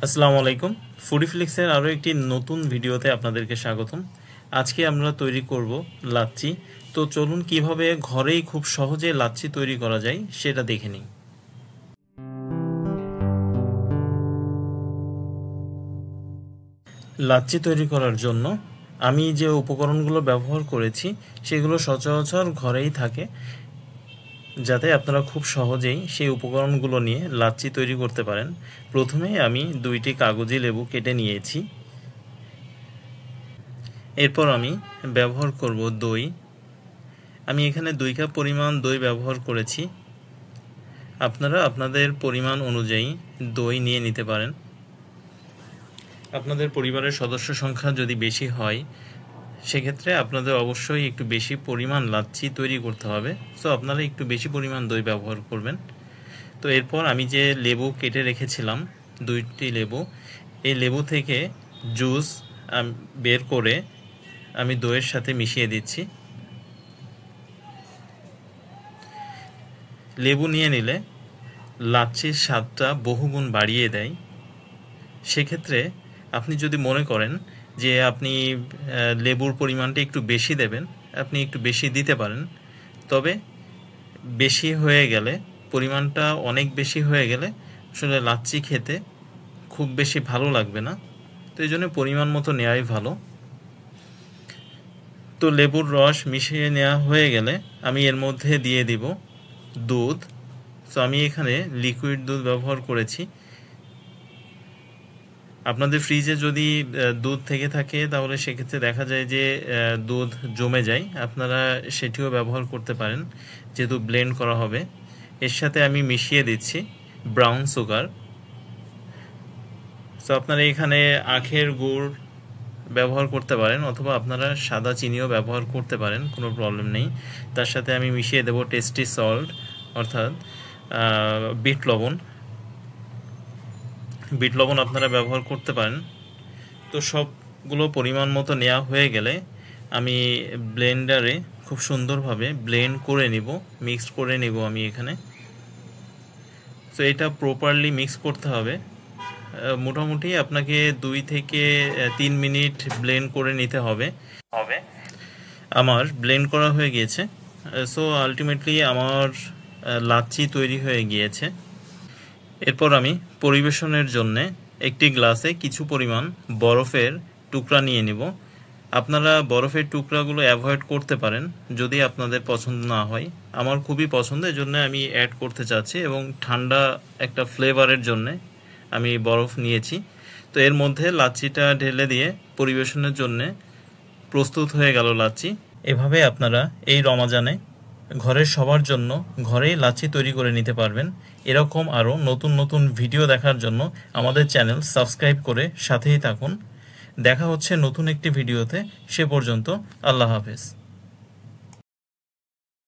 আসসালামু আলাইকুম। ফুডিফ্লিক্সের আরও একটি নতুন ভিডিওতে আপনাদেরকে স্বাগতম। আজকে আমরা তৈরি করব লাচ্ছি। তো চলুন কিভাবে ঘরেই খুব সহজে লাচ্ছি তৈরি করা যায় সেটা দেখে নিই। লাচ্ছি তৈরি করার জন্য আমি যে উপকরণগুলো ব্যবহার করেছি সেগুলো সচরাচর ঘরেই থাকে, যাতে আপনারা খুব সহজেই সেই উপকরণগুলো নিয়ে লাচ্ছি তৈরি করতে পারেন। প্রথমেই আমি 2টি কাগজি লেবু কেটে নিয়েছি। এরপর আমি ব্যবহার করব দই। আমি এখানে 2 কাপ পরিমাণ দই ব্যবহার করেছি। আপনারা আপনাদের পরিমাণ অনুযায়ী দই নিয়ে নিতে পারেন। আপনাদের পরিবারের সদস্য সংখ্যা যদি বেশি হয় সেক্ষেত্রে আপনাদের অবশ্যই একটু বেশি পরিমাণ লাচ্ছি তৈরি করতে হবে, সো আপনারা একটু বেশি পরিমাণ দই ব্যবহার করবেন। তো এরপর আমি যে লেবু কেটে রেখেছিলাম 2টি লেবু, এই লেবু থেকে জুস বের করে আমি দইয়ের সাথে মিশিয়ে দিচ্ছি। লেবু নিয়ে নিলে লাচ্ছির স্বাদটা বহুগুণ বাড়িয়ে দেয়। সেক্ষেত্রে আপনি যদি মনে করেন যে আপনি লেবুর পরিমাণটা একটু বেশি দেবেন, আপনি একটু বেশি দিতে পারেন। তবে বেশি হয়ে গেলে, পরিমাণটা অনেক বেশি হয়ে গেলে আসলে লাচ্ছি খেতে খুব বেশি ভালো লাগবে না। তো এই জন্য পরিমাণ মতো নেওয়াই ভালো। তো লেবুর রস মিশিয়ে নেওয়া হয়ে গেলে আমি এর মধ্যে দিয়ে দিব দুধ। তো আমি এখানে লিকুইড দুধ ব্যবহার করেছি। আপনাদের ফ্রিজে যদি দুধ থেকে থাকে তাহলে সেক্ষেত্রে দেখা যায় যে দুধ জমে যায়, আপনারা সেটিও ব্যবহার করতে পারেন যেহেতু ব্লেন্ড করা হবে। এর সাথে আমি মিশিয়ে দিচ্ছি ব্রাউন সুগার। তো আপনারা এখানে আখের গুড় ব্যবহার করতে পারেন অথবা আপনারা সাদা চিনিও ব্যবহার করতে পারেন, কোনো প্রবলেম নেই। তার সাথে আমি মিশিয়ে দেব টেস্টি সল্ট, অর্থাৎ বিট লবণ। বিট লবণ আপনারা ব্যবহার করতে পারেন। তো সবগুলো পরিমাণ মতো নেওয়া হয়ে গেলে আমি ব্লেন্ডারে খুব সুন্দরভাবে ব্লেন্ড করে নিব, মিক্স করে নিব আমি এখানে। তো এটা প্রপারলি মিক্স করতে হবে। মোটামুটি আপনাকে 2 থেকে 3 মিনিট ব্লেন্ড করে নিতে হবে। আমার ব্লেন্ড করা হয়ে গিয়েছে। সো আলটিমেটলি আমার লাচ্ছি তৈরি হয়ে গিয়েছে। এরপর আমি পরিবেশনের জন্য একটি গ্লাসে কিছু পরিমাণ বরফের টুকরা নিয়ে নিব। আপনারা বরফের টুকরাগুলো অ্যাভয়েড করতে পারেন যদি আপনাদের পছন্দ না হয়। আমার খুবই পছন্দ, এজন্য আমি অ্যাড করতে চাচ্ছি, এবং ঠান্ডা একটা ফ্লেভারের জন্য আমি বরফ নিয়েছি। তো এর মধ্যে লাচ্ছিটা ঢেলে দিয়ে পরিবেশনের জন্য প্রস্তুত হয়ে গেল লাচ্ছি। এভাবে আপনারা এই রমজানে ঘরের সবার জন্য ঘরেই লাচ্ছি তৈরি করে নিতে পারবেন। এরকম আরও নতুন নতুন ভিডিও দেখার জন্য আমাদের চ্যানেল সাবস্ক্রাইব করে সাথেই থাকুন। দেখা হচ্ছে নতুন একটি ভিডিওতে। সে পর্যন্ত আল্লাহ হাফেজ।